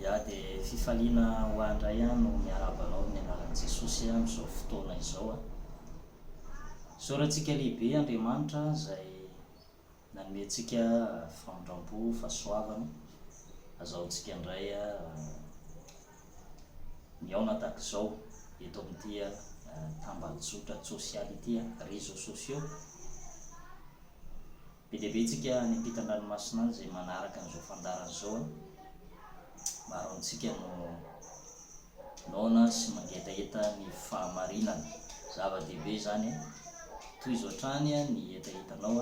Ya dia fifaliana ho andray no miarabanao ny anaran'i Jesosy amin'izao fotoana izao a. Soratsika lehibe Andriamanitra izay nanome antsika famondram-po, fahasoavana, azahoantsika indray miaona tahaka izao eto amin'ity tambazotra sosialy ity réseaux sociaux. Be dia be tsika ny ampitan-dranomasina any izay manaraka an'izao fandarana izao maro amintsika no naona sy mangetaheta ny fahamarinana zava-dehibe zany toy izao trany ny etahitanao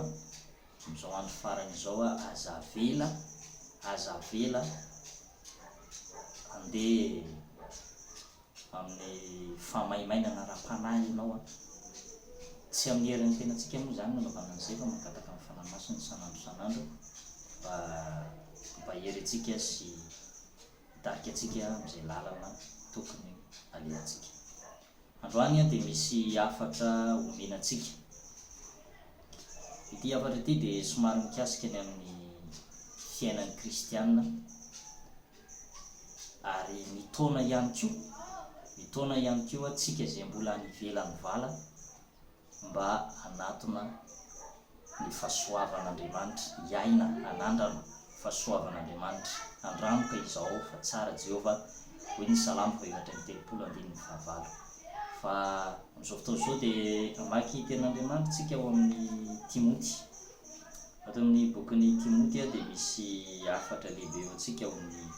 amin'izao andro farany izao aza vela andeha amin'ny famaimainana ara-panahy ianao tsy amin'ny herin'ny tenantsika moa zany nanaovana an'izay fa mankataka amin'ny fanahy masina sanandro mba hery sy hitarika antsika amin'izay lalana tokony alehantsika. Androany dia misy hafatra omenantsika. Ity hafatra ity dia somary mikasika ny amin'ny fiainan'ny kristianina ary mitona ihany koa atsika izay mbola any ivelan'ny vala mba hanatona ny fahasoavan'Andriamanitra, hiaina hanandrana fahasoavan'Andriamanitra. Andramoka izao fa tsara Jehova hoe ny Salamo 2:30. Fa amin'izao fotoana izao dia mamaky tenin'Andriamanitra tsika ao amin'ny Timoty. Ato amin'ny bokin'ny Timoty dia misy hafatra lehibe eo antsika ao amin'ny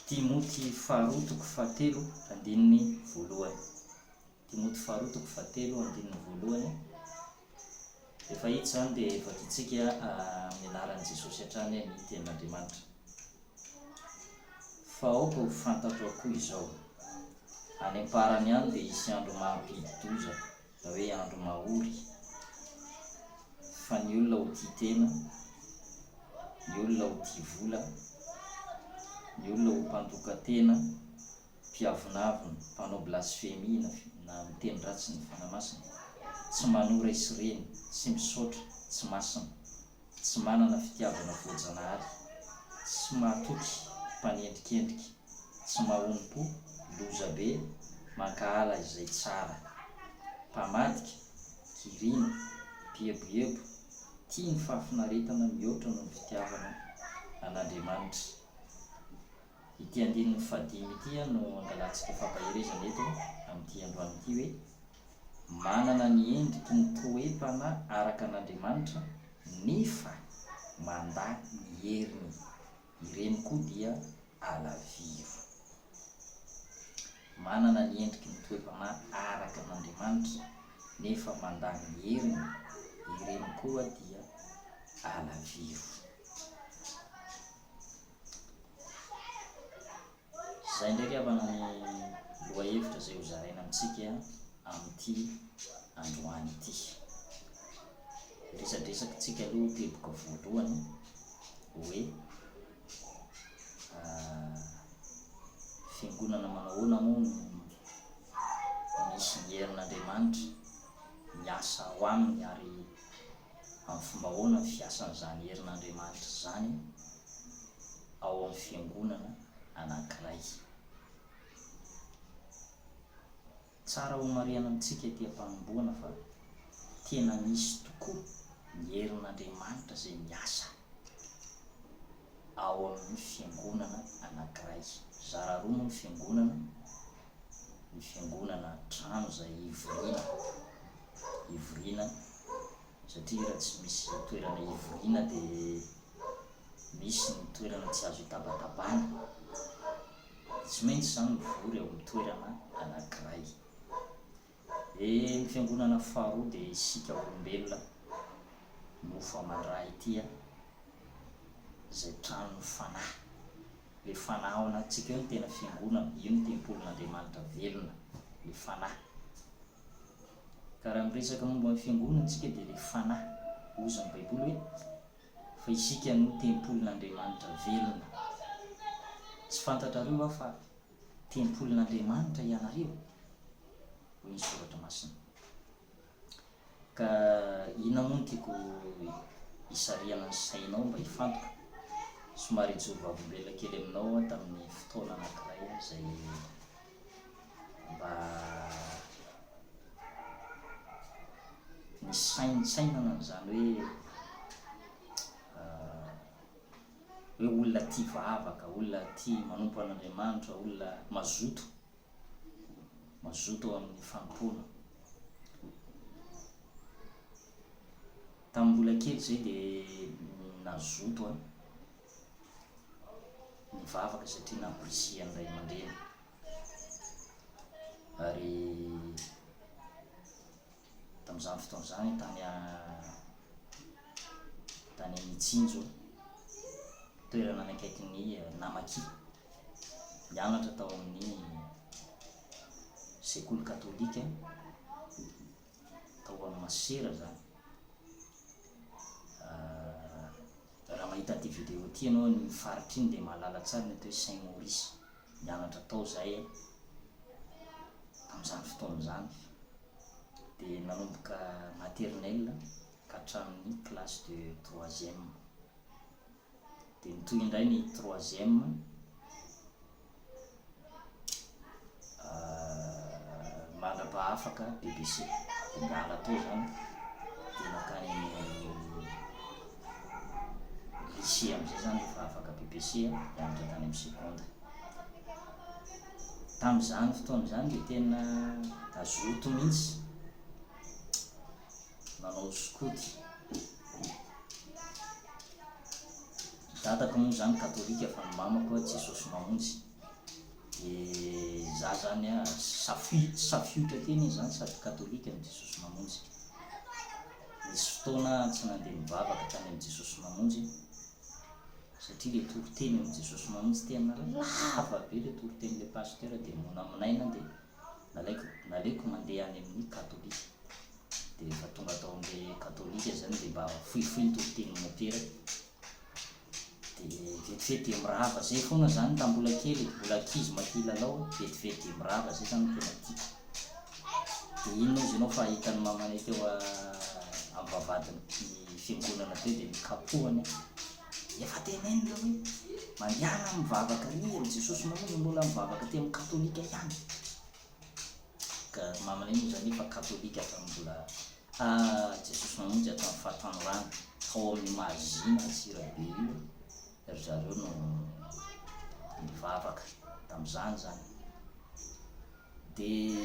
Timoty 2:7. Timoty 2:7. Efa hita zany dia efa tiantsika amin'ny anaran'i Jesosy hatrany ny tenin'Andriamanitra. Fa aoka ho fantatro akoho izao, any am-parany any dia hisy andro mampidi-doza na hoe andro mahory, fa ny olona ho tia tena, ny olona ho tia vola, ny olona ho mpandoka-tena, mpiavonavina, mpanao blasfémie na miteny ratsy ny fanahy masina, tsy manora isireny, tsy misaotra, tsy masina, tsy manana fitiavana voajanahary, tsy mahatoky, mpanendrikendrika, tsy mahonim-po, loza-be, mankahala izay tsara, mpamadika, kiriana, mpieboebo, tia ny fahafinaretana mihoatra noho ny fitiavana an'Andriamanitra. Ity 5 ity no angalantsika fampaherezana eto amin'ity androany ity hoe manana ny endriky ny toe-panahy araka an'Andriamanitra nefa mandà ny heriny, ireny koa dia alaviro. Manana ny endriky ny toe-panahy araka an'Andriamanitra nefa mandà ny heriny, ireny koa dia alaviro. Izay ndraiky havana ny lohahevitra izay ho zaraina amintsika amin'ity androany ity. Resadresaka tsika aloha teboka voalohany hoe fiangonana manahoana moa no misy ny herin'Andriamanitra miasa ao aminy ary amin'ny fomba ahoana ny fiasan'izany herin'Andriamanitra zany ao amin'ny fiangonana anankiray. Tsara ho marihana amintsika ety am-panomboana fa tena misy tokoa ny herin'Andriamanitra izay miasa ao amin'ny fiangonana anankiray. Zara roa moa ny fiangonana trano izay ivoriana satria raha tsy misy toerana ivoriana dia misy ny toerana tsy azo hitabatabana, tsy maintsy zany mivory ao amin'ny toerana anankiray. Ny fiangonana faharoa dia isika olombelona no famandray ity izay trano ny fanahy. Le fanahy ao anatintsika io ny tena fiangonana, io ny tempolin'Andriamanitra velona, le fanahy. Ka raha miresaka momba ny fiangonana tsika dia le fanahy, hozy ny Baiboly hoe fa isika no tempolin'Andriamanitra velona. Tsy fantatrareo fa tempolin'Andriamanitra ianareo hoy ny soratra masina. Ka inona moa no tiako isariana ny sainao mba hifantoka. Somary jovavolombela kely aminao tamin'ny fotoana anankiray zay mba ny sainana n'zany hoe olona tia vavaka, olona tia manompo an'Andriamanitra, olona mazoto ao amin'ny fampona. Tamin'ny mbola kely zay dia nazoto ny vavaka satria namporisihany ray aman-dreny, ary tamin'izany fotoana zany tany Mitsinjo, toerana anakaiky ny Namakia, nianatra tao amin'ny sekoly katolika tao amin'ny Masera zany. Raha mahita ty vidéo ty anao ny faritry iny dia mahalala tsara ny atao hoe Saint Maurice, nianatra tao zay tamin'izany fotoana zany, dia nanomboka maternelle ka hatramin'ny classe de 3e, dia nitoy indray ny 3e mandrapaha-afaka BBC, dia miala tao zany dia nakany lycée am'izay zany efa afaka BBC mianatra tany amin'ny seconde. Tamin'izany fotoana zany dia tena azoto mihitsy nanao skoty. Dadako moa zany katolika fa ny mamako Jesosy mamonjy, dia za zany safiotra teny izy zany sady katolika ny Jesosy mamonjy. Nisy fotoana tsy nandeha mivavaka tany amin'ny Jesosy mamonjy satria le toriteny amin'ny Jesosy mamonjy tena lava be le toriteny le pasteur, dia mona aminaina dia nalaiko mandeha any amin'ny katolika. Dia rehefa tonga tao amin'le katolika zany dia mba fohifohy ny toriteny mopera, dia vetivety dia mirava zay foana zany. Tambola kely mbola ankizy maty lalao, vetivety dia mirava zay zany tena tiako. Dia ino izy ianao fa hitan'ny mamanay teo amin'ny vavadiny ny fiangonana teo dia mikapohany, efa tenenina hoe mandiana mivavaka ry amin'ny Jesosy mamonjy mbola mivavaka ty amin'ny katolika ihany. Ka mamanay moa zany efa katolika hatramin'ny mbola Jesosy mamonjy hatramin'ny fahatanorana ao amin'ny Mahazina Antsirabe io, ry zareo no mivavaka tamin'izany zany. Dia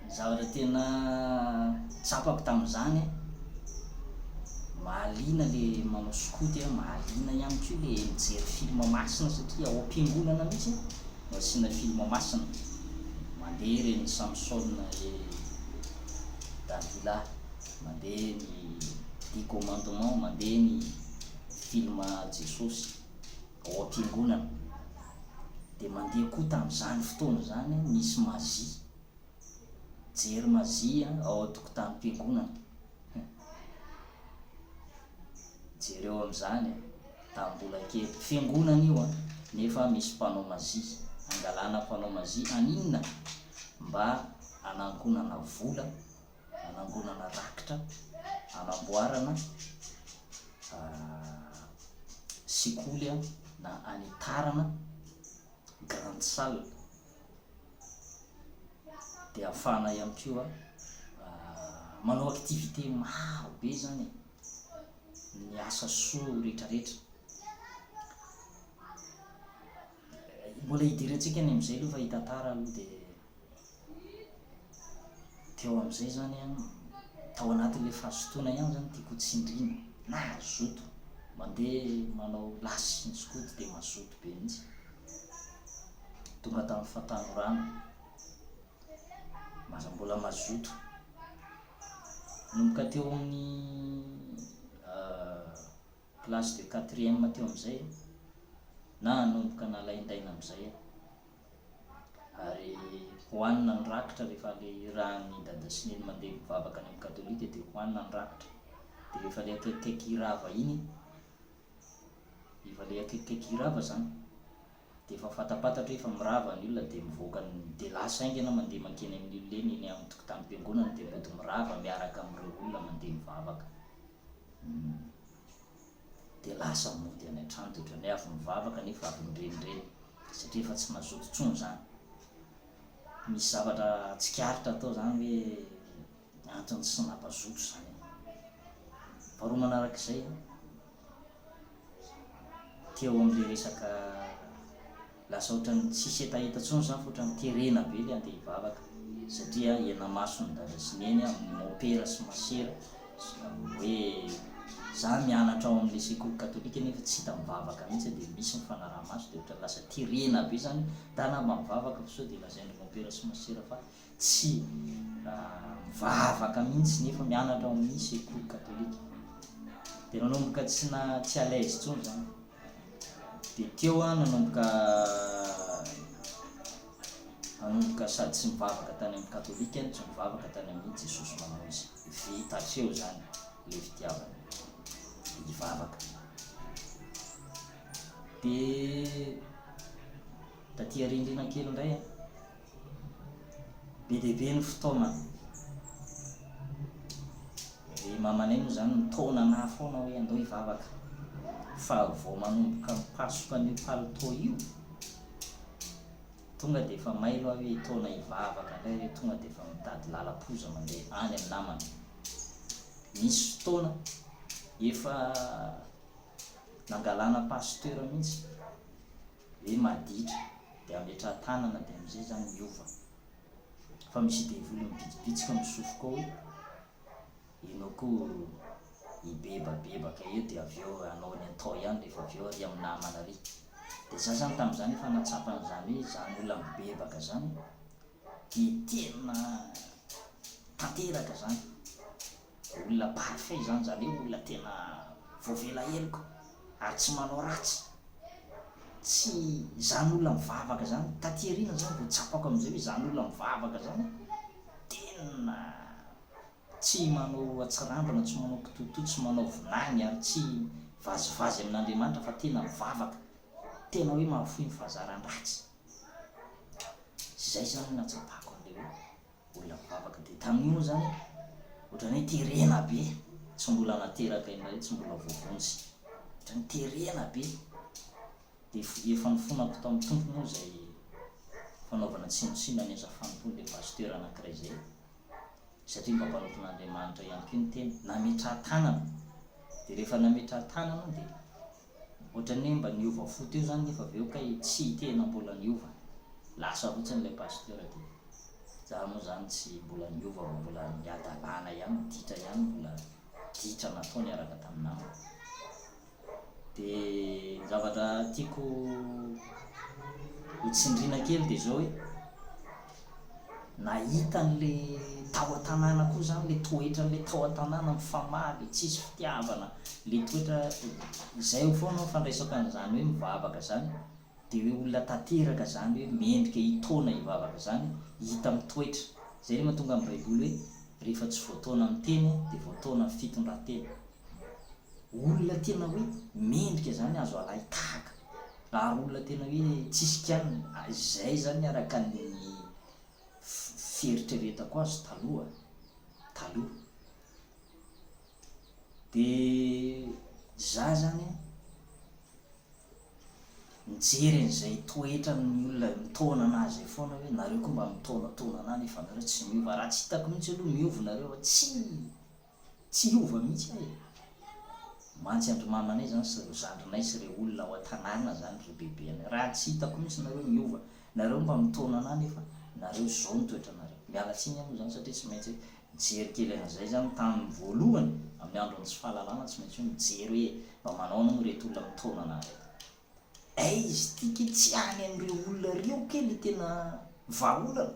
ny zavatra tena tsapako tamin'izany, mahaliana le manao skoty, mahaliana ihany koa le mijery film masina satria ao am-piangonana mihitsy no asiana film masina, mandeha reny Samson e Davila, mandeha ny 10 commandement, mandeha ny film Jesosy ao am-piangonana. Dia mandeha koa tamin'izany fotoana zany nisy mazy, jery mazy ao an-tokotanim-piangonana, jereo amin'izany tamin'ny mbola kely. Fiangonana io nefa misy mpanao mazy, angalana mpanao mazy aninona mba anangonana vola, anangonana rakitra, anamboarana sekoly na anitarana grande salle. Dia afana ihany koa manao activité maro be zany, ny asa soa rehetrarehetra. Mbola hidirantsika any amin'izay aloha fa hitantara aloha. Dia teo amin'izay zany tao anatin'le fahazotoana ihany zany tiako tsindriana na azoto mandeha manao lasy ny skoty, dia mazoto be mihitsy. Tonga tamin'ny fahatanorana maza mbola mazoto, nomboka teo amin'ny classe de 4e teo amin'izay na nomboka nalaindaina amin'izay, ary hoanina ny rakitra rehefa le rahan'ny dada sy neny mandeha mivavaka any amin'ny katolika, dia hoanina ny rakitra. Dia rehefa le akaikikaiky irava iny, rehefa le akaikikaiky irava zany, dia efa fatapatatra hoe efa mirava ny olona, dia mivoaka dia lasa aingana mandeha mankeny amin'ny olona eny amin'ny tokotanim-piangonana, dia mody mirava miaraka amin'ireo olona mandeha mivavaka. dia lasa mody any an-trano dia ohatrany avy mivavaka nefa avy mirenireny satria efa tsy mazoto tsony zany. Misy zavatra tsikaritra atao zany hoe antony tsy nampazoto zany. Faharoa manarak'izay teo am'le resaka lasa ohatrany tsisy etaeta tsony zany fa ohatrany terena be le andeha hivavaka satria ena masony dada sy neny amin'ny mopera sy masera hoe za mianatra ao am'le sekoly katolika nefa tsy hita mivavaka mihitsy dia misy mifanarahamaso dia ohatrany lasa terena be zany tanamba mivavaka fa sao dia lazain'ny mopera sy masera fa tsy mivavaka mihitsy nefa mianatra ao amin'ny sekoly katolika dia nanomboka tsy alaise tsony zany. Dia teo nanomboka sady tsy mivavaka tany amin'ny katolika tsy mivavaka tany amin'ny Jesosy Mamozy vita hatreo zany le fitiavana hivavaka. Dia taty rindrina kely indray be dehibe ny fotoana dia mamanay moa zany nitaona na foana hoe andao hivavaka fa vao manomboka mipasoka an'io palitao io tonga dia efa mailo aho hoe taona hivavaka indray hoe tonga dia efa mitady lala-poza mandeha any amin'ny namana. Misy fotoana efa nangalana pasteur mihitsy hoe maditra dia ametra tanana dia am'izay zany miova fa misy devoly mibitsibitsika misofoka hoe ianao koa hibebabebaka eo dia avy eo anao ny atao ihany rehefa avy eo ary amin'ny namana ary. Dia za zany tamin'izany efa natsapan'izany hoe zany olona mibebaka zany dia tena tanteraka zany olona parfait zany hoe olona tena voavela heloko ary tsy manao ratsy tsy zany olona mivavaka zany taty arina zany vao tsapako am'izay hoe zany olona mivavaka zany tena tsy manao atsirandrona tsy manao kitoto tsy manao vinany ary tsy vazivazy amin'Andriamanitra fa tena mivavaka tena hoe mahafoy ny fahazaran-dratsy zay zany natsapako an'le hoe olona mivavaka. Dia tamin'io moa zany ohatrany hoe terena be tsy mbola nateraka indray tsy mbola voavonjy ohatrany terena be. Dia efa nifonako tamin'ny tompo moa zay fanaovana tsinotsino any azafanopony le pasteur anankiray zay satria mba mpanompon'Andriamanitra ihany koa ny teny nametraha-tanana. Dia rehefa nametraha-tanana dia ohatrany hoe mba niova fo teo zany nefa avy eo ka tsy tena mbola niova lasa fotsiny ilay pasteur. Dia za moa zany tsy mbola niova mbola miadalana ihany ditra ihany mbola ditra natao niaraka tamin'amiko. Dia zavatra tiako hotsindriana kely dia zao hoe nahita n'le tao an-tanàna koa zany le toetra n'le tao an-tanàna mifamaly tsisy fitiavana le toetra izay ho foana fandraisaka an'izany hoe mivavaka zany dia hoe olona tanteraka zany hoe mendrika hitaona hivavaka zany hita amin'ny toetra zay le mahatonga amin'ny baiboly hoe rehefa tsy voataona amin'ny teny dia voataona amin'ny fitondran-tena. Olona tena hoe mendrika zany azo alay tahaka ary olona tena hoe tsisy kanina izay zany araka ny fieritreretako azy taloha. Dia za zany mijery an'izay toetra ny olona mitaona anazy foana hoe nareo koa mba mitaonataona ana nefa nareo tsy miova raha tsy hitako mihitsy aloha miova nareo tsy hiova mihitsy ahy. Mantsy andro mamanay zany sy reo zandrinay sy reo olona ao an-tanàna zany reo bebeanay raha tsy hitako mihitsy nareo miova nareo mba mitaona ana nefa nareo zao ny toetra nareo. Miala tsiny moa zany satria tsy maintsy mijery kely an'izay zany tamin'ny voalohany amin'ny andron'ny tsy fahalalana tsy maintsy hoe mijery hoe mba manao no reto olona mitaona anareo izy tika tsy any amin'ireo olona reo kely tena vahaolana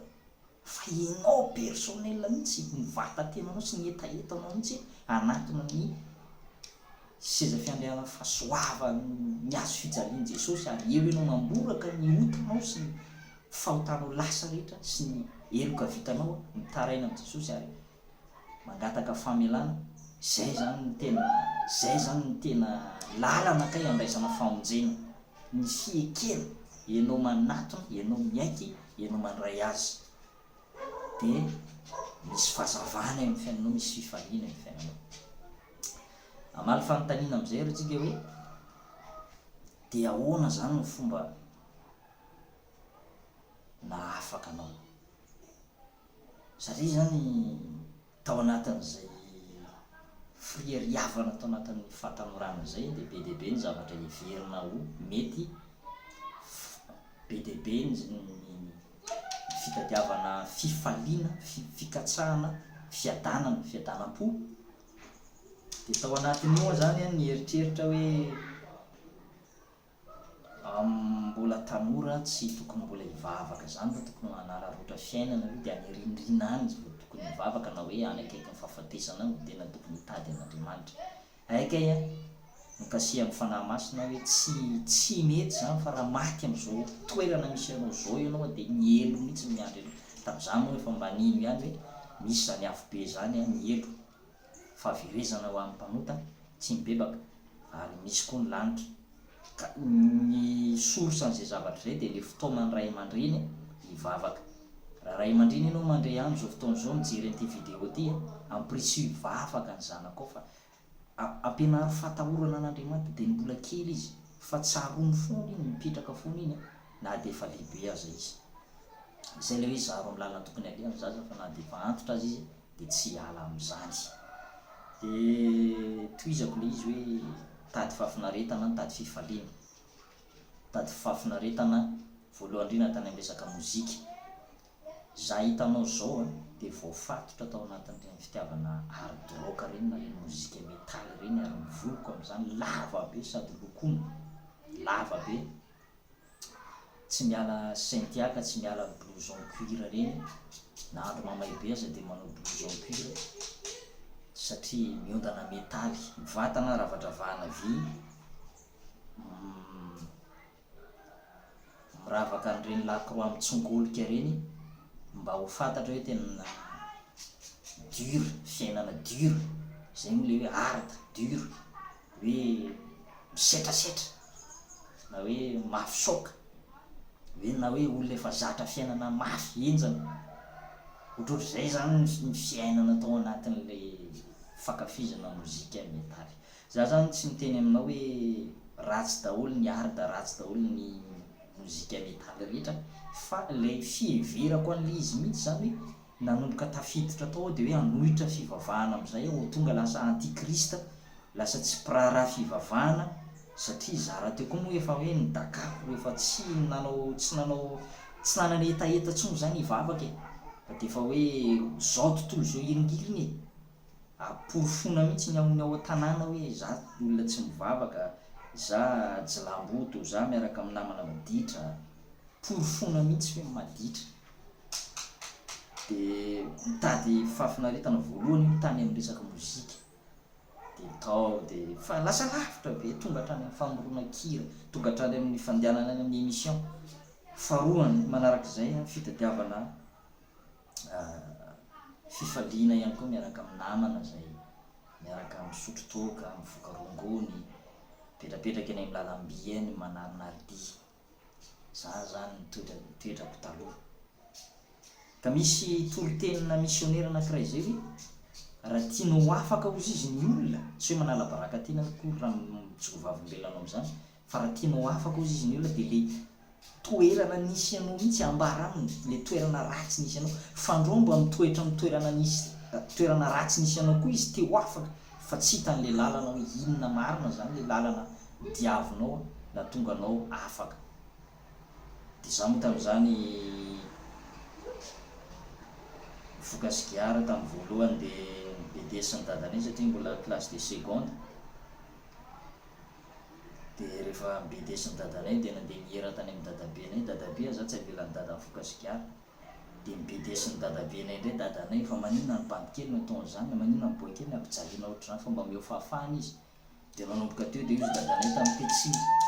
fa ianao personnel mihitsy ny vatan-tenanao sy ny etaetanao mihitsy anatona ny seza fiandrianana fahasoava ny azo fijalian'i Jesosy ary eo ianao mamboraka ny otanao sy ny fahotanao lasa rehetra sy ny eloka vitanao mitaraina amin'i Jesosy ary mangataka famelana. Zay zany ny tena lalana kay andraisana famonjena ny fiekena ianao manatona ianao miaiky ianao mandray azy dia misy fahazavana amin'ny fiainanao misy fifaliana amin'ny fiainanao. mamaly fanontaniana am'izay retsika hoe de ahoana zany ny fomba na afaka anao satria zany tao anatin'izay friariavana tao anatin'ny fatanorana zay de be deabe ny zavatra iverina ho mety be deabe ny fitadiavana fifaliana fikatsahana fiadanam-po de tao anatiny io zany a ny eritreritra hoe mbola tanora tsy tokony mbola hivavaka zany fa tokony manala rotra fiainana hoe de any rindrina any vo tokony hivavaka na hoe any akaiky ny fahafatesana no tena tokony hitady an'Andriamanitra aikay a mikasi amin'ny fanahy masina hoe tsy mety zany fa raha maty am'izao toerana misy anao zao ianao de mielo mihitsy miandry elo tam'izany moa efa mbanino ihany hoe misy zany afo be zany a mielo fahaverezana ho amin'ny mpanota tsy mibebaka ary misy koa ny lanitra ka ny source an'izay zavatra zay de le fotoanany ray aman-dreny hivavaka raha ray aman-dreny ianao mandray any zao fotoana zao mijery an'ity vidéo ty a amprisio hivavaka ny zanaka ao fa ampianary fatahorana an'Andriamanitra de ny mbola kely izy fa tsaroany fony iny mipetraka fony iny na de efa lehibe aza izy zay le hoe zaro amin'ny lalana tokony aleany zaza fa na de efa antotra azy izy de tsy ala am'izany de toizako le izy hoe tady fahafinaretana ny tady fifaliana tady fahafinaretana voalohany indrindra tany amin'ny resaka mozika za hitanao zao a de voafatotra tao anatin'ireny fitiavana hard rock reny na reny mozika métal reny ary mivoloko am'izany lava be sady lokony lava be tsy miala saintiaka tsy miala blouson cuir reny na andro mamay be aza de manao blouson cuir satria miondana metaly mivatana ravadravahana vy miravaka an'ireny lacroix mitsongolika reny mba ho fantatra hoe tena dur fiainana dur zay moa le hoe hard dur hoe misetrasetra na hoe mafy soka hoe na hoe olona efa zatra fiainana mafy enjana ohatrohatry zay zany ny fiainana tao anatin'le fakafizana mozika metaly za zany tsy miteny aminao hoe ratsy daholo ny hard ratsy daholo ny mozika metaly rehetra fa le fiheverako an'le izy mihitsy zany nanomboka tafiditra tao de hoe anohitra fivavahana am'izay ho tonga lasa antikrista lasa tsy mpiraharaha fivavahana satria zara teo koa moa efa hoe ny dakako efa tsy nanana etaeta tsony zany hivavaka fa de efa hoe zao tontolo zao iringiriny aporofona mihitsy ny ao an-tanàna hoe za olona tsy mivavaka za jilamboto za miaraka amin'ny namana maditra porofona mihitsy hoe maditra de mitady fahafinaretana voalohany tany amin'ny resaka mozika de tao de fa lasa lavitra be tonga hatrany amin'ny famorona-kira tonga hatrany amin'ny fandehanana any amin'ny émission faharoany manarak'izay fitadiavana fifaliana ihany koa miaraka amin'ny namana zay miaraka misotro toka mivoaka rongony petrapetraka eny amin'ny lalam-by eny manarinaridi za zany toetrako taloha ka misy torotenina missionnaire anankiray zay hoe raha tianao afaka ozy izy ny olona tsy hoe manala baraka tena koa raha mijovavim-belanao am'izany fa raha tianao afaka ozy izy ny olona de le toerana nisy anao mihitsy ambara aminy le toerana ratsy nisy anao fandrombo am'toetra toerana ratsy nisy anao koa izy teo afaka fa tsy hitan'le lalana hoe inona marina zany le lalana diavinao na tonga anao afaka de za moa tam'izany fokasigiara tamin'ny voalohany de BD sy ny dadanay satria mbola classe de seconde de rehefa BD sy ny dadanay de nandeha mihera tany amin'ny dadabenay dadabe za tsy avelan'ny dada fokasigiara de BD sy ny dadabenay ndray dadanay fa maninona ny bandikely no ataon'izany maninona ny boakely ny ampijaliana ohatr'izany fa mba meo fahafahana izy de nanomboka teo de izy dadanay tamin'ny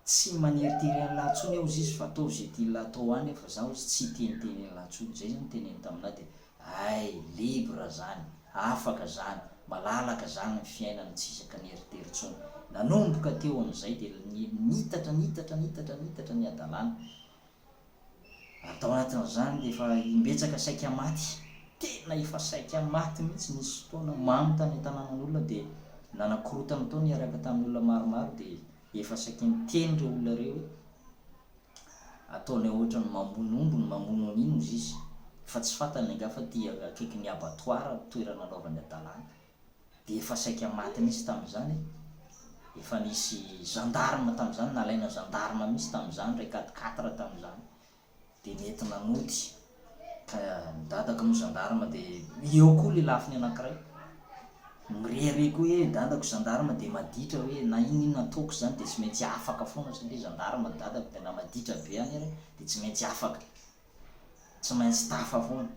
tsy maneritery any lahatsony ao izy fa atao zay tia atao any fa za ozy tsy teniteny any lahatsony zay zany teneny taminah de ay libre zany afaka zany malalaka zany ny fiainana tsisaka neritery tsony nanomboka teo am'izay de nitatra ny adalana atao anatin'izany de efa imbetsaka saika maty tena efa saika maty mihitsy nisy fotoana mamy tany an-tanànan'olona de nanakorotana tao niaraka tamin'ny olona maromaro dia efa saky niteny reo olona reo ataony ohatra ny mamono ombo ny mamono an'ino izy izy fa tsy fantany anga fa ty akaiky ny abattoir toerana anaovany adalàna dia efa saika maty mihitsy tamin'izany efa nisy gendarme tamin'izany nalaina gendarme mihitsy tamin'izany ray 4 tamin'izany dia nety nanody ka dadako no gendarme dia eo koa le lafiny anankiray mirehare koa hoe dadako gendarme dia maditra hoe na inona ataoko zany dia tsy maintsy afaka foana satria gendarme dadako dia na maditra be any ary dia tsy maintsy afaka tsy maintsy tafa foana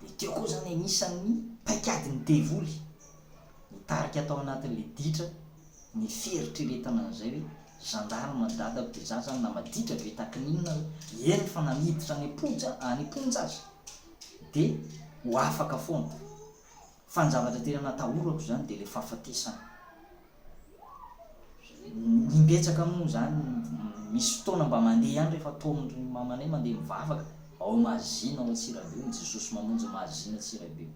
dia teo koa zany anisan'ny paikadiny devoly nitarika atao anatin'le ditra ny feritreretana an'izay hoe gendarme dadako dia za zany na maditra be takininona eny fa namiditra any amponja azy dia ho afaka foana fa ny zavatra tena natahorako zany dia le fahafatesana nimbetsaka moa zany misy fotoana mba mandeha ihany rehefa taon'ny mamanay mandeha mivavaka ao mazina ao Antsirabe ny Jesosy mamonjy mazina Antsirabe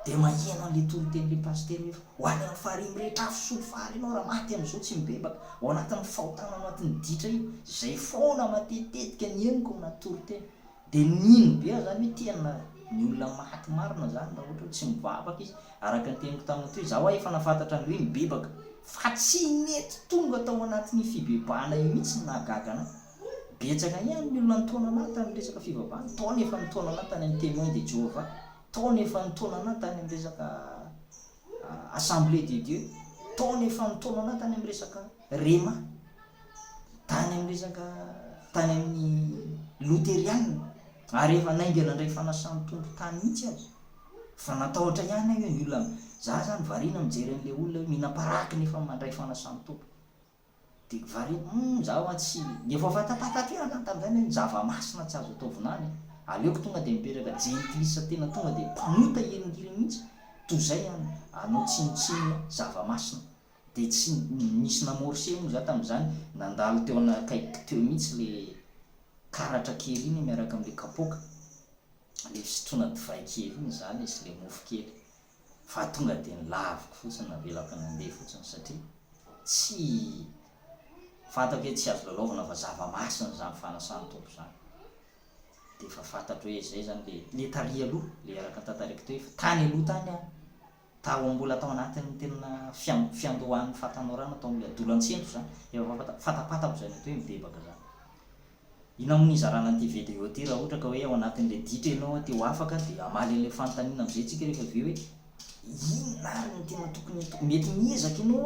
dia mahena an'le toroten'le pastery hoe ho any amin'ny farimy rehetra afosolo fary ianao raha maty am'izao tsy mibebaka ao anatin'ny fahotana anatin'ny ditra io zay foana matetetika ny eniko anaty toroteny dia nino be zany hoe tena ny olona maty marina zany raha ohatra tsy mivavaka izy araka ny teniko tamin'ny toy zaho efa nafantatra ny hoe mibebaka fa tsy nety tonga tao anatin'ny fibebahana io mihitsy nahagagana betsaka ihany ny olona nitaona anaty amin'ny resaka fivavahana tao nefa nitaona anaty any amin'ny témoin de Jéhovah tao nefa nitaona anaty any amin'ny resaka assemblée de Dieu tao nefa nitaona anaty any amin'ny resaka rema tany amin'ny resaka tany amin'ny loteriana ary efa naingana ndray fanasany tompo tany mihitsy azy fa natahotra ihany hoe ny olona za zany variana mijery an'le olona minaparaky nefa mandray fanasany tompo dia variana zaho tsy efa fatapatatrehana tamin'izany hoe zava-masina tsy azo ataovinany aleoko tonga dia mipetraka jentilisa tena tonga dia mpanota heringiriny mihitsy toy izay anao tsinotsinona zava-masina dia tsy nisy namorse moa za tamin'izany nandalo teo anakaiky teo mihitsy le karatra kely iny miaraka amin'le kapoka le fisotroana divay kely iny zany izy le mofo kely fa tonga dia nilaviko fotsiny navelako nandeha fotsiny satria tsy fantako hoe tsy azo lalaovana fa zava-masina zany fanasany tompo zany dia efa fantatro hoe zay zany le tary aloha le araka tantariko teo fa tany aloha tany a tao mbola tao anatin'ny tena fiandohan'ny fatanorana tao amin'le adolo-antsento zany efa fatapatako zany atao hoe mibebaka zany ina moa nizarana an'ity video ty raha ohatra ka hoe ao anatin'le ditra ianao te ho afaka dia amaly an'le fanontaniana am'izay tsika rehefa avy hoe inona ary ny tena tokony mety miezaka ianao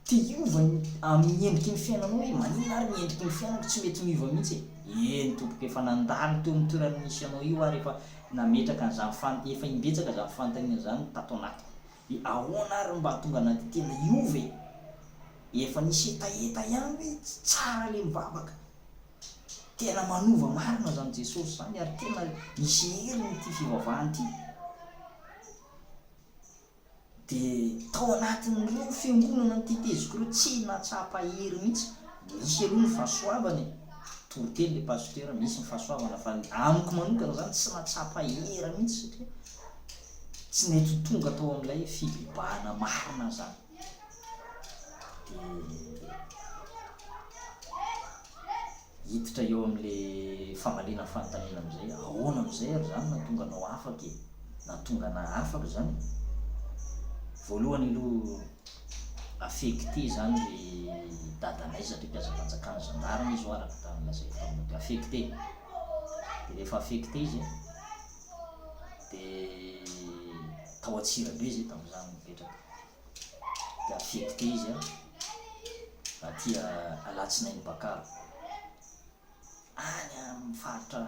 te hiova amin'ny endriky ny fiainanao hoe maninona ary ny endriky ny fiainako tsy mety miova mihitsy eny tompoko efa nandalo teo amin'ny toerana misy anao io ary efa nametraka an'izany efa imbetsaka izany fanontaniana zany tato anatiko dia ahoana ary mba tonga anaty tena iova efa nisy etaeta ihany hoe tsara le mivavaka tena manova marina zany Jesosy zany ary tena misy heriny ty fivavahany ity dia tao anatin'ireo fiangonana ny titeziko ireo tsy natsapa hery mihitsy misy aloha ny fahasoavany toroteny le pasteur misy ny fahasoavana fa amiko manokana zany tsy natsapa hery mihitsy satria tsy nety tonga tao amin'ilay fibebahana marina zany dia hiditra eo amin'le famalena fanontaniana am'izay ahoana am'izay ary zany natonga anao afaka natonga na afaka zany voalohany aloha affecté zany le dadanay satria mpiazam-panjakana gendarme izy ho araka tamin'ilazay taminao affecté dia rehefa affecté izy dia tao Antsirabe zay tamin'izany mipetraka dia affecté izy aty Alatsinainy Bakaro any amin'ny faritra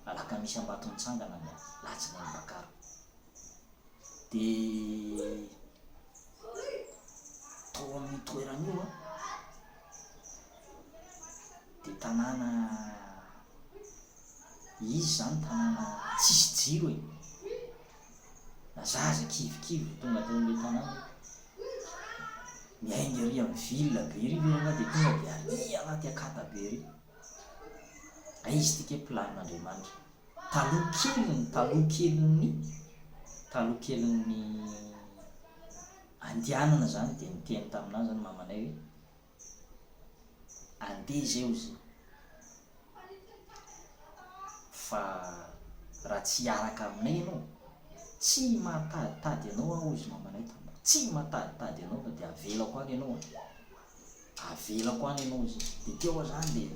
Alakamisy Ambato mitsangana ny Alatsinainy Bakaro dia tao amin'ny toeran'io dia tanàna izy zany tanàna tsisy jiro na zaza kivikivy tonga tao amin'le tanàna miainga ery amin'ny ville be ery venga dia tonga dia ary anaty akata be ery izy tika planin'Andriamanitra taloha keliny andianana zany dia niteny taminazy zany mamanay hoe andeha zay izy fa raha tsy hiaraka aminay ianao tsy mahataditady ianao aho izy mamanay taminao tsy mahataditady ianao fa dia avelako any ianao avelako any ianao izy dia teo zany dia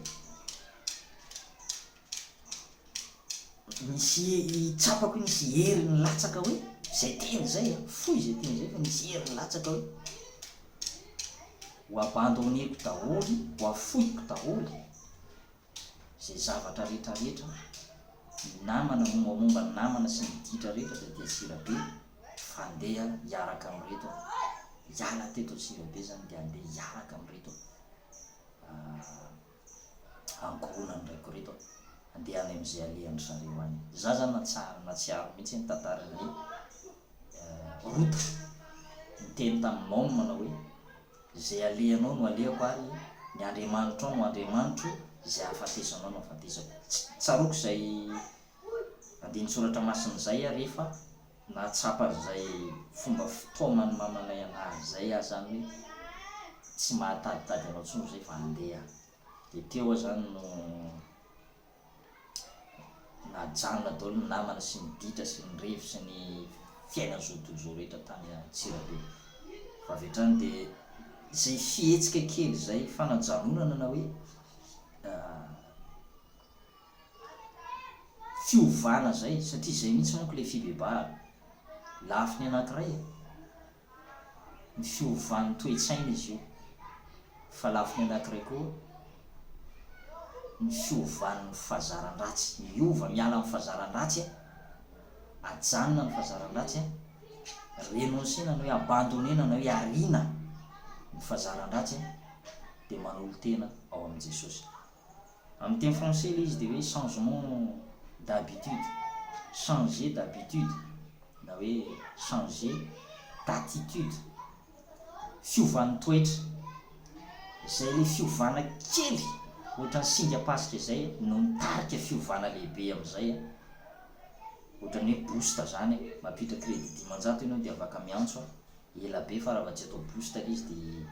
misy tsapako nisy hery ny latsaka hoe zay teny zay foy zay teny zay fa nisy hery ny latsaka hoe ho abandoneko daholy ho afoiko daholy zay zavatra rehetrarehetra namana mombamomba ny namana sy niditra rehetra dia Sirabe fandeha hiaraka amin'reto hiala teto Sirabe zany dia andeha hiaraka amin'reto angonany raiko reto andeha any amin'izay alehan'ny zareo any za zany natsiaro mihitsy ny tantarany rota niteny taminao manao hoe zay alehanao no alehako ary ny Andriamanitra no Andriamanitro zay ahafatesanao no ahafatesako tsaroko zay andiny soratra masina zay rehefa natsapa zay fomba fitaomany mamanay anazy zay zany hoe tsy mahataditady anao tsony zay fa andeha dia teo zany no najanona daholo ny namana sy ny ditra sy ny revo sy ny fiaina zodozo rehetra tany Sirabe fa avy hatrany dia zay fihetsika kely zay fanajanonana na hoe fiovana zay satria zay mihitsy manko le fibebahana lafiny anankiray ny fiovan'ny toe-tsaina izy io fa lafiny anankiray koa ny fiovan'ny fahazaran-dratsy miova miala amin'ny fahazaran-dratsy ajanona ny fahazaran-dratsy renonsina na hoe abandonena na hoe arina ny fahazaran-dratsy dia manolo tena ao amin'i Jesosy amin'ny teny français le izy dia hoe changement d'habitude changer d'habitude na hoe changer d'attitude fiovan'ny toetra zay le fiovana kely ohatra ny singa pasika zay no nitarika fiovana lehibe amin'izay ohatra ny hoe boost zany mampitra crédit 10 ianao dia afaka miantso ela be fa raha tsy atao boost le izy dia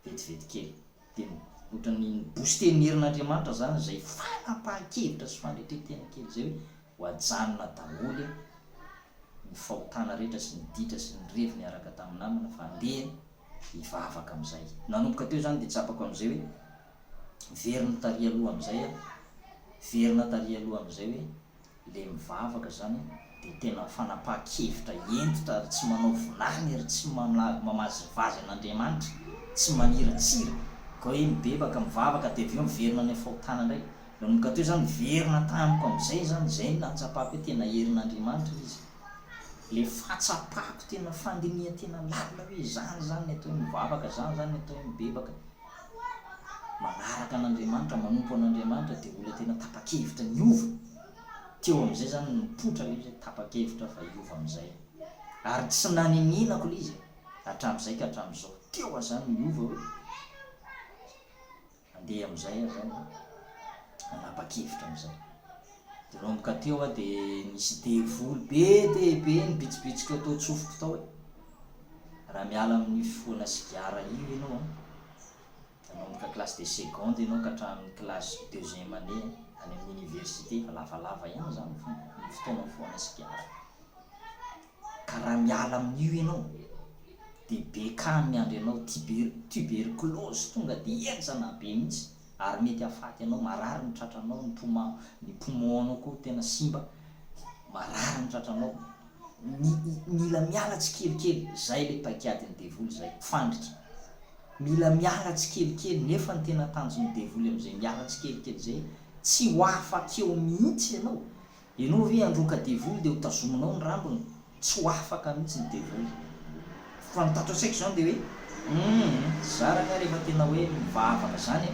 vetivety kely dia ohatra ny boosten'ny herin'Andriamanitra zany zay fanapahan-kevitra sy fandretretena kely zay hoe ho ajanona daholy ny fahotana rehetra sy ny ditra sy ny revo niaraka tamin'ny namana fa andeha hivavaka amin'izay nanomboka teo zany dia tsapako amin'izay hoe verina taria aloha amin'izay verina taria aloha amin'izay hoe le mivavaka zany dia tena fanapahan-kevitra entitra ary tsy manao vilany ary tsy mamazivazy an'Andriamanitra tsy maniratsira ka hoe mibebaka mivavaka dia avy eo miverina ny fahotana indray nanomboka teo zany verina tamiko amin'izay zany zay natsapako hoe tena herin'Andriamanitra izy le fahatsapako tena fandiniha tena lalina hoe zany ny atao hoe mivavaka zany ny atao hoe mibebaka manaraka an'Andriamanitra manompo an'Andriamanitra dia olona tena tapa-kevitra niova teo amin'izay zany nipotra le izy tapa-kevitra fa hiova amin'izay ary tsy nanininako le izy hatramin'izay ka hatramin'izao teo zany niova hoe andeha amin'izay zany nanapa-kevitra amin'izay dia nanomboka teo dia nisy devoly be nibitsibitsika atao tsofoko tao hoe raha miala amin'ny foana sigara io ianao nanomboka classe de seconde ianao ka hatramin'ny classe deuxième année any amin'ny université fa lavalava ihany zany ny fotoana foana sigara ka raha miala amin'io ianao dia bekany miandry ianao tuberculose tonga dia enjana be mihitsy ary mety hahafaty ianao marary ny tratranao ny poumon-nao koa tena simba marary ny tratranao mila miala tsikelikely zay le paikadiny devoly zay fandrika mila miala tsikelikely nefa ny tena tanjon'ny devoly amin'izay miala tsikelikely zay tsy ho afakeo mihitsy ianao hoe androka devoly dia ho tazominao ny rambony tsy ho afaka mihitsy ny devoly fa nitatro saiko zany dia hoe zaraka rehefa tena hoe mivavaka zany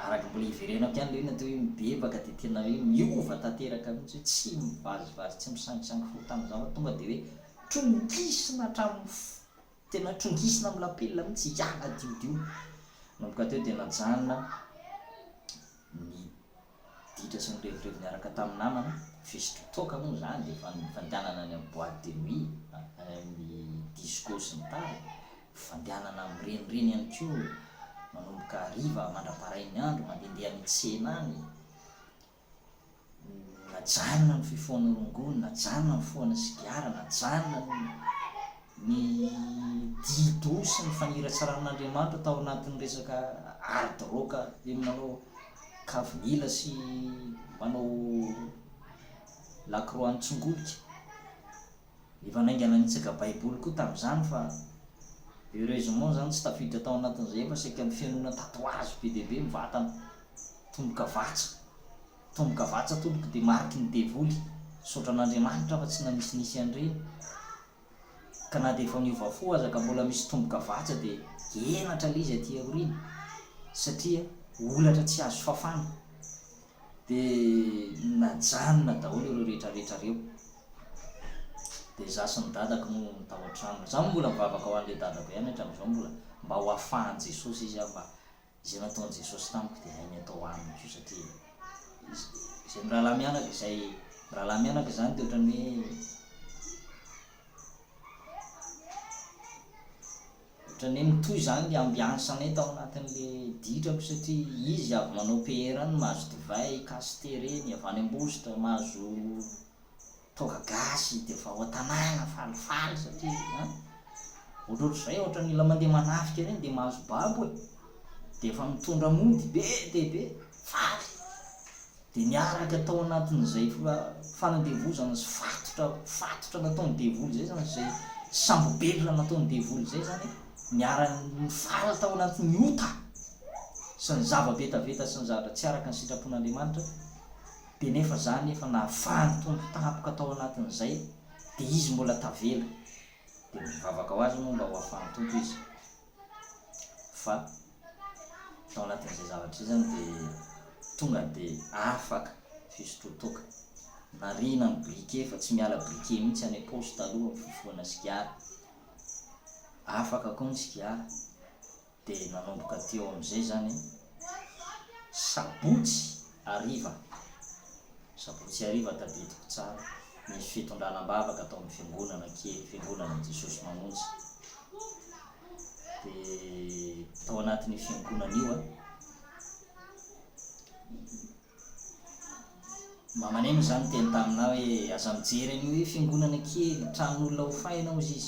araka mbola hiverenako ihany le hoe natao hoe mibebaka dia tena hoe miova tanteraka mihitsy hoe tsy mivazivazy tsy misangisangy fotana zava tonga dia hoe trongisina hatramin'ny tena trongisina amin'ny lapelina mihitsy hiala diodio nanomboka teo dia najanona ny ditra sy nyrevirevy niaraka tamin'ny namana fisototoka moa zany de fandehanana any amin'ny boîte de nuit amin'ny disco sy ny tary fandehanana amin'ny renireny ihany koa manomboka hariva mandraparain'ny andro mandehandeha mitsena any najanona ny fifohana rongony najanona ny fifohana sigara najanona ny dido sy ny faniratsarann'Andriamanitra tao anatin'ny resaka hard rock de manao kavinila sy manao lakroa antsongolika efa naingana nitsaka baiboly koa tamin'izany fa heureusement zany tsy tafiditra tao anatin'izay fa saika amin'ny fianona tatouage be deaibe mivatana tomboka vatsa tomboka de mariky ny devoly sotran'Andriamanitra fa tsy namisnisy an'ireny ka na de efa miova fo aza ka mbola misy tomboka vatsa de enatra le izy aty aoriny satria olatra tsy azo fafana de najanona daholo ireo rehetrarehetra reo de za sy ny dadako no tao an-trano za mbola mivavaka ho an'le dadako ihany hatram'izao mba ho afahan'i Jesosy izy mba izay nataon'i Jesosy tamiko de hainy atao aminy ko satria izay mirahalahy mianaka zany de ohatrany hoe mitohy zany le ambiansanay tao anatin'le ditrako satria izy avy manao PR any mahazo divay kasite reny avy any ambositra mahazo toga gasy de fa hoatanàna falifaly satria ohatrohatr'izay ohatrany la mandeha manafika reny de mahazo babo de efa mitondra mody be deaibe faly de niaraka tao anatin'izay fanadevozana sy fatotra nataon'ny devoly zay zany zay sambobelona nataon'ny devoly zay zany miara-ny faly tao anatin'ny ota sy ny zava-betaveta sy ny zavatra tsy araka ny sitrapon'Andriamanitra de nefa zany efa nahafahany tompo tapoka tao anatin'izay de izy mbola tavela de mivavaka ho azy moa mba ho afahany tompo izy fa tao anatin'izay zavatra zany de tonga de afaka fisototoka narina ny briquet fa tsy miala briquet mihitsy any poste aloha fifohana sigara afaka koa ny sigara de nanomboka teo am'izay zany sabotsy ariva tadidiko tsara misy fitondranam-bavaka atao amin'ny fiangonana kely fiangonana Jesosy Mamonjy de tao anatin'ny fiangonana io mamanemy zany teny tamina hoe aza mijery an'io hoe fiangonana kely tranon'olona ho fainao izy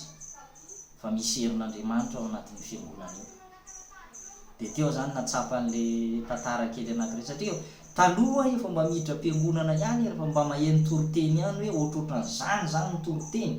fa misy herin'Andriamanitra ao anatin'ny fiangonana io de teo zany natsapa an'le tantara kely anankiray satria taloha efa mba miditra am-piangonana ihany rehefa mba maheno toriteny ihany hoe ohatrohatran'izany zany ny toriteny